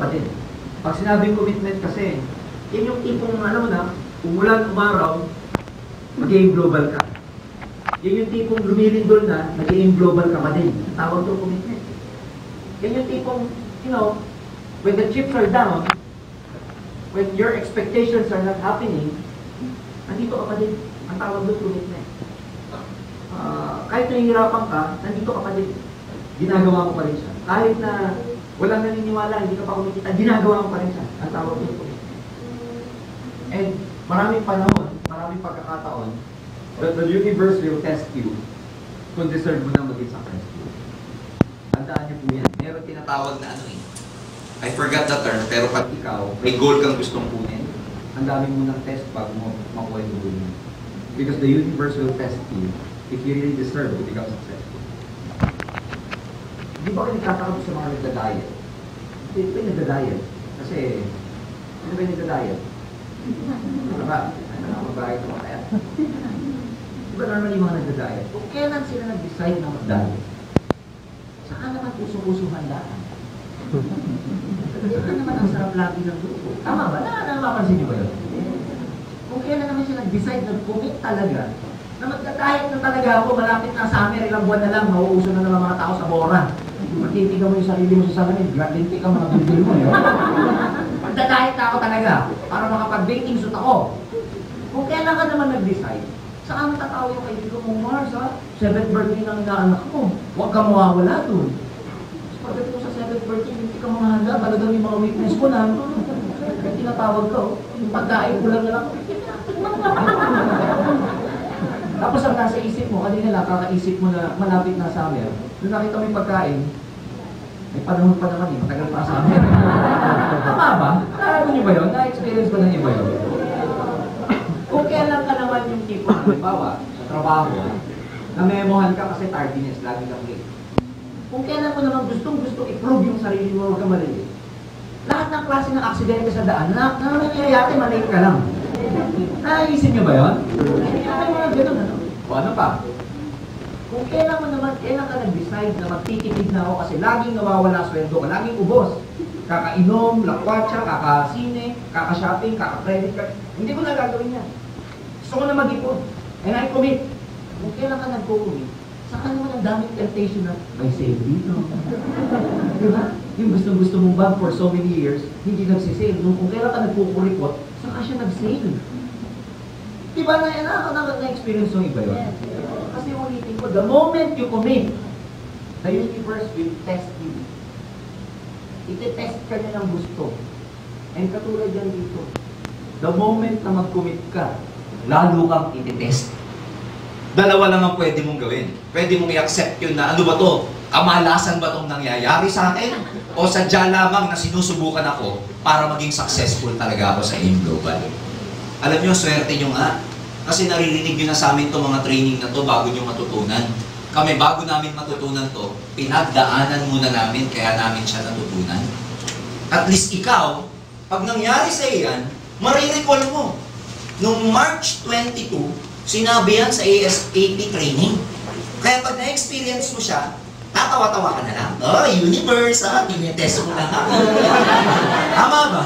kapatid. Pag sinabing commitment kasi, yan yung tipong, alam mo na, umulan, umaraw, mag-i-aim global ka. Yan yung tipong lumilindol na, mag-i-aim global ka pa din. Tawag to commitment. Yan yung tipong, you know, when the chips are down, when your expectations are not happening, nandito ka pa din. Ang tawag doon commitment. Kahit nahihirapan ka, nandito ka pa din. Ginagawa mo pa rin siya. Kahit na walang naniniwala, hindi ka pa kumikita, ginagawa mo pa rin siya. Ang tawag doon commitment. And maraming panahon, maraming pagkakataon, the universe will test you kung deserve mo na maging successful. Tandaan niyo po yan. Meron tinatawag na ano eh. I forgot the term, pero pag ikaw, may goal kang gustong kunin, ang dami mo ng test bago mo makuha yung goal mo. Because the universe will test you if you really deserve to become successful. Di ba kayo nagkakaroon sa mga nagda-diet? Hindi ba yung nagda-diet? Kasi, ano ba yung nagda-diet? Ano ba? Ano ba? Mag-diet mo kaya? Di ba normally mga nagda-diet? Kung kailan sila nag-decide na mag-diet? Saka naman puso-puso handaan. Hindi ba naman ang sarap lagi ng grupo? Tama ba? Napapansin niyo ba yun? Kung kailan naman siya nag-decide, nag-commit talaga, na magdadayat na talaga ako, malapit na summer, ilang buwan na lang, mauuso na naman mga tao sa bora. Matitigan mo yung sarili mo sa salamin, lintik ka mga bibili mo. Magdadayat na ako talaga, para makapag-baking suit ako. Kung kailan ka naman nag-decide, saan matatao yung kaibigan mo, Mars, ha? 7th birthday ng inaanak mo, huwag ka mawawala dun. Pagdating mo sa 7th birthday, hindi ka mga handa, talagang yung mga weakness ko na, tinatawag ka, yung pagkain ko lang na lang. Tapos ang nasa isip mo, kanina lang, kakaisip mo na malapit na summer, nung nakita mo yung pagkain, may panahon pa naman eh, matagal pa summer. Tama ba? Alam niyo ba yun? Na-experience ba ng iba yun? Kung kailan ka naman yung tipo, halimbawa, sa trabaho, na-memohan ka kasi tardiness, lagi kang late. Kung kailan mo naman gustong-gusto i-prove yung sarili mo, huwag ka malilate. Lahat ng klase ng aksidente sa daan, na nangyayari, malate ka lang. Naisip niyo ba yun? Ay, mga ganun, ano? O ano pa? Kung kailan mo naman, kailan ka nag-decide na magtitipid na ako kasi laging nawawala sweldo ka, laging ubos. Kakainom, lakwatsa, kakasine, kakashopping, kaka-credit card. Hindi ko na gagawin yan. Gusto ko na mag-ipon. And I commit. Kung kailan ka nag-commit, saka naman ang daming temptation na may sale dito. Diba? Yung gusto-gusto mong bag for so many years, hindi nagsisale. Kung kailan ka nagkukuripot, saka siya nag-sale. Diba na-experience yung iba yun? Kasi ulitin ko, the moment you commit, the universe will test you. Iti-test ka niya ng gusto. And katulad yan dito, the moment na mag-commit ka, lalo kang iti-test. Dalawa lang ang pwede mong gawin. Pwede mong i-accept yun na ano ba to? Kamalasan ba itong nangyayari sa akin? O sadya lamang na sinusubukan ako para maging successful talaga ako sa AIM Global? Alam nyo, swerte nyo nga. Kasi naririnig nyo na sa amin itong mga training na to bago nyo matutunan. Kami, bago namin matutunan to, pinagdaanan muna namin kaya namin siya natutunan. At least ikaw, pag nangyari sa iyan, marirecall mo. Noong March 22, sinabi yan sa ASAP training. Kaya pag na-experience mo siya, tatawa-tawa ka na lang. Oh, universe, ha? Tinetest mo lang ako. Tama ba?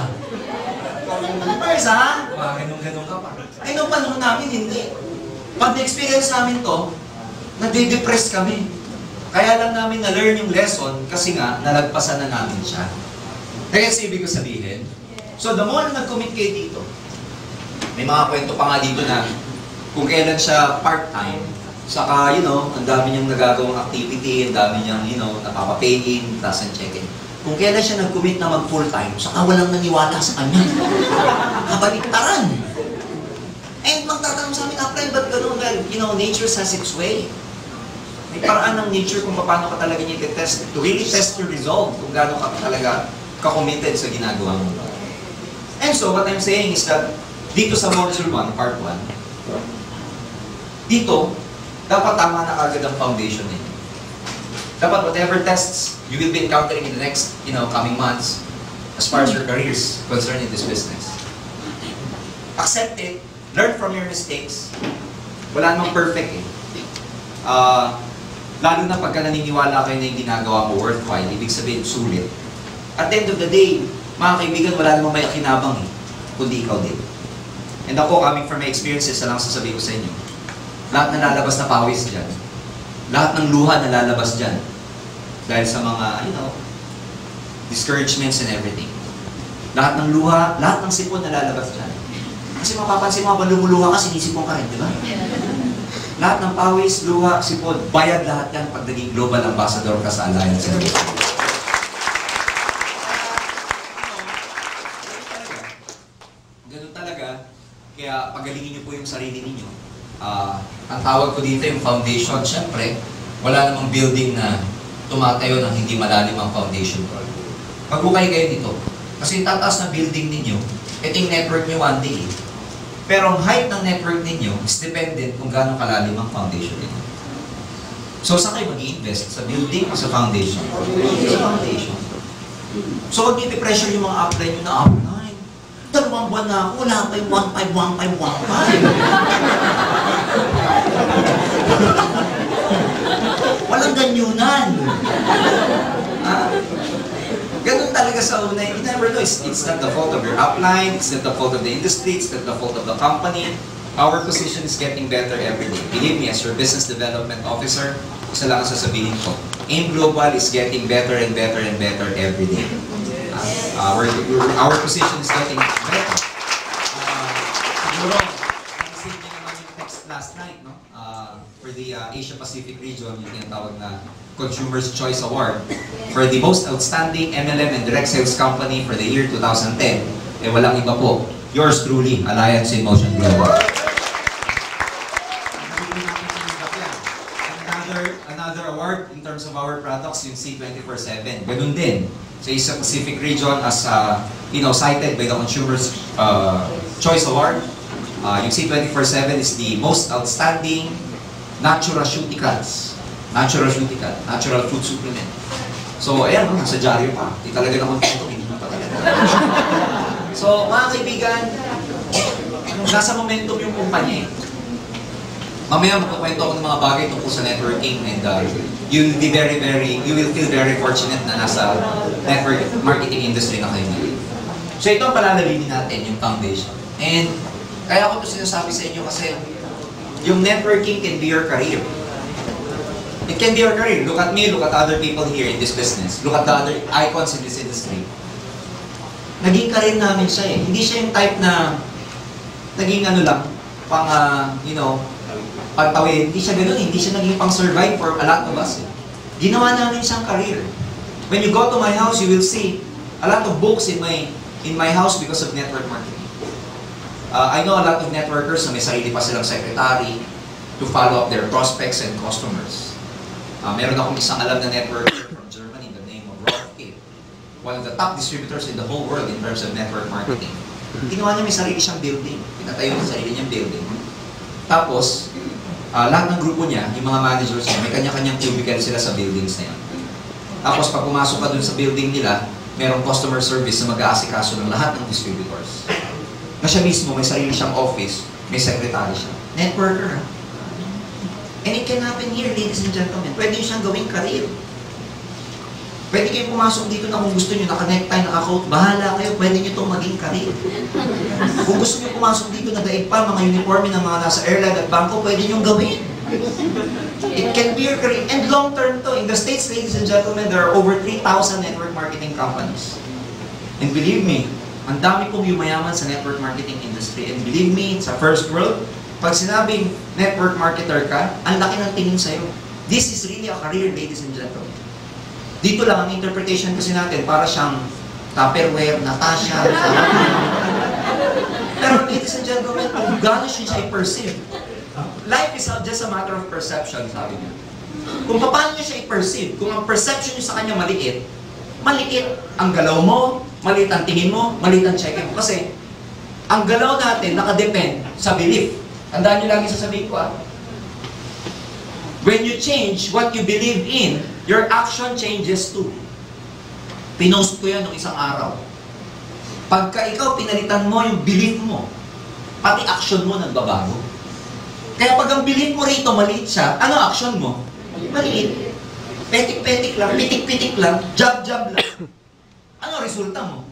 Universe, ha? Ganun-ganun ka pa. Ay, noong panahon namin, hindi. Pag na-experience namin to, nade-depress kami. Kaya lang namin na-learn yung lesson kasi nga, nalagpasan na namin siya. Kaya kasi ibig ko sabihin, so the more nag-commit kayo dito, may mga kwento pa nga dito na kung kailan siya part-time, saka, you know, ang dami niyang nagagawang activity, ang dami niyang, you know, napapa-pay-in, tas ang check-in. Kung kailan siya nag-commit na mag-full-time, saka walang naniwala sa kanya. Kabaliktaran. And magtatanong sa amin, friend, ba't ganun? Well, you know, nature has its way. May paraan ng nature kung paano ka talaga niya i-test, to really test your resolve, kung gaano ka talaga ka-committed sa ginagawa mo. And so, what I'm saying is that, dito sa Module 1, Part 1, dito, dapat tama na agad ang foundation ninyo. Dapat whatever tests you will be encountering in the next, you know, coming months, as far as your career is concerned in this business, accept it, learn from your mistakes. Wala namang perfect eh. Lalo na pagka naniniwala kayo na yung ginagawa mo worthwhile, ibig sabihin sulit. At the end of the day, Mga kaibigan, wala namang may akinabang eh, kundi ikaw din. And ako, coming from my experiences, lang sasabihin ko sa inyo, lahat na lalabas na pawis dyan, lahat ng luha na lalabas dyan, dahil sa mga, discouragements and everything. Lahat ng luha, lahat ng sipon na lalabas dyan. Kasi mapapansin mo, habang lumuluha ka, sinisipon ka rin, di ba? Lahat ng pawis, luha, sipon, bayad lahat yan pag naging global ambassador ka sa Alliance. Ganun talaga. Kaya pagalingin niyo po yung sarili ninyo. Ang tawag ko dito yung foundation. Siyempre, wala namang building na tumatayo ng hindi malalim ang foundation. Magbukay kayo dito. Kasi yung tataas na building ninyo, ito yung network nyo one day. Pero ang height ng network ninyo is dependent kung gaano kalalim ang foundation ninyo. So, saan kayo mag-i-invest? Sa building o sa foundation? Sa foundation. So, huwag niyo i-pressure yung mga upline nyo na upline. 2 buwan na ako, wala pa yung 1.5. Walang ganyunan. Ganun talaga sa una. You never know. It's not the fault of your upline. It's not the fault of the industry. It's not the fault of the company. Our position is getting better every day. Believe me, as your business development officer, isa lang ang sasabihin ko. AIM Global is getting better and better and better every day. Our position is getting better. Siguro, naisip niyo naman yung text last night, no? For the Asia Pacific region, yung tinatawag na Consumer's Choice Award for the most outstanding MLM and direct sales company for the year 2010. Walang iba po. Yours truly, Alliance in Motion Global. Another award in terms of our products, yung C24/7. Ganun din. Sa Asia Pacific region as cited by the Consumer's Choice Award. Yung C24/7 is the most outstanding natural food supplement. So, ayan, nasa dyaryo pa. Di talaga naman ito, hindi na talaga. So, mga kaibigan, nasa momentum yung kumpanya eh. Mamaya magkukwento ako ng mga bagay tungkol sa networking and you will feel very fortunate na nasa network marketing industry na kayo ngayon. So, ito ang palalawinin natin, yung foundation. And, kaya ako ito sinasabi sa inyo kasi yung networking can be your career. It can be your career. Look at me, look at other people here in this business. Look at the other icons in this industry. Naging career namin siya eh. Hindi siya yung type na naging pantawid. Hindi siya ganun. Hindi siya naging pang-survive for a lot of us. Ginawa namin siyang career. When you go to my house, you will see a lot of books in my house because of network marketing. I know a lot of networkers na may sarili pa silang secretary to follow up their prospects and customers. Meron akong isang alam na networker from Germany, the name of Rolf K. One of the top distributors in the whole world in terms of network marketing. Ginawa niya may sarili siyang building. Pinatayo niya sarili niyang building. Tapos, lahat ng grupo niya, yung mga managers niya, may kanya-kanyang cubicle sila sa buildings na yan. Tapos, pag pumasok ka dun sa building nila, merong customer service na mag-aasikaso ng lahat ng distributors. Na siya mismo, may sarili siyang office, may secretary siya. Networker, ha? And it can happen here, ladies and gentlemen. Pwede nyo siyang gawing career. Pwede kayo pumasok dito na kung gusto nyo, naka-necktie, naka-coat, bahala kayo, pwede nyo itong maging career. Kung gusto nyo pumasok dito na daig pa, mga uniforme ng mga nasa airline at bangko, pwede nyo gawin. It can be your career. And long-term to. In the States, ladies and gentlemen, there are over 3,000 network marketing companies. And believe me, ang dami pong yumayaman sa network marketing industry. And believe me, sa first world, pag sinabing network marketer ka, ang laki ng tingin sa'yo. This is really a career, ladies and gentlemen. Dito lang, ang interpretation kasi natin, para siyang Tupperware, Natasha, pero ladies and gentlemen, kung gano'n siya i-perceive, life is just a matter of perception, sabi niya. Kung paano niyo siya i-perceive, kung ang perception niyo sa kanya maliit ang galaw mo, maliit ang tingin mo, maliit ang check mo. Kasi, ang galaw natin nakadepend sa belief. Tandaan niyo lagi sasabihin ko when you change what you believe in, your action changes too. Pinost ko yan nung isang araw. Pagka ikaw pinalitan mo yung belief mo, pati action mo nagbabago. Kaya pag ang belief mo rito maliit siya, ano action mo? Maliit. Petik-petik lang, pitik-pitik lang, jab-jab lang. Ano resulta mo?